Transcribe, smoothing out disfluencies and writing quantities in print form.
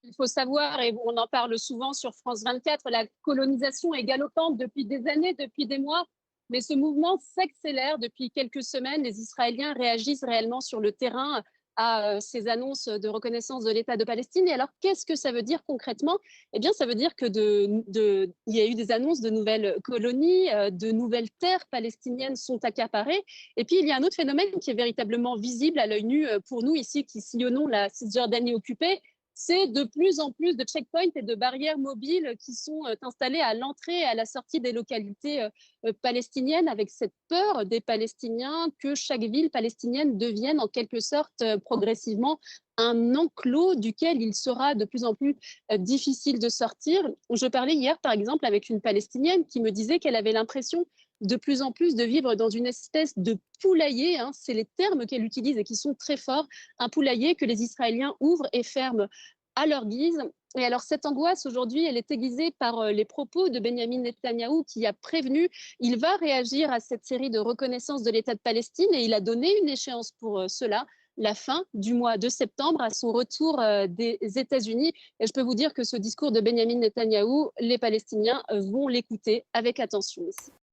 Il faut savoir, et on en parle souvent sur France 24, la colonisation est galopante depuis des années, depuis des mois, mais ce mouvement s'accélère depuis quelques semaines. Les Israéliens réagissent réellement sur le terrain à ces annonces de reconnaissance de l'État de Palestine. Et alors, qu'est-ce que ça veut dire concrètement? Eh bien, ça veut dire que il y a eu des annonces de nouvelles colonies, de nouvelles terres palestiniennes sont accaparées. Et puis, il y a un autre phénomène qui est véritablement visible à l'œil nu pour nous ici qui sillonnons la Cisjordanie occupée, c'est de plus en plus de checkpoints et de barrières mobiles qui sont installées à l'entrée et à la sortie des localités palestiniennes, avec cette peur des Palestiniens que chaque ville palestinienne devienne en quelque sorte progressivement un enclos duquel il sera de plus en plus difficile de sortir. Je parlais hier, par exemple, avec une Palestinienne qui me disait qu'elle avait l'impression de plus en plus de vivre dans une espèce de poulailler, hein, c'est les termes qu'elle utilise et qui sont très forts, un poulailler que les Israéliens ouvrent et ferment à leur guise. Et alors cette angoisse aujourd'hui, elle est aiguisée par les propos de Benjamin Netanyahou qui a prévenu, il va réagir à cette série de reconnaissance de l'État de Palestine et il a donné une échéance pour cela, la fin du mois de septembre à son retour des États-Unis. Et je peux vous dire que ce discours de Benjamin Netanyahou, les Palestiniens vont l'écouter avec attention ici.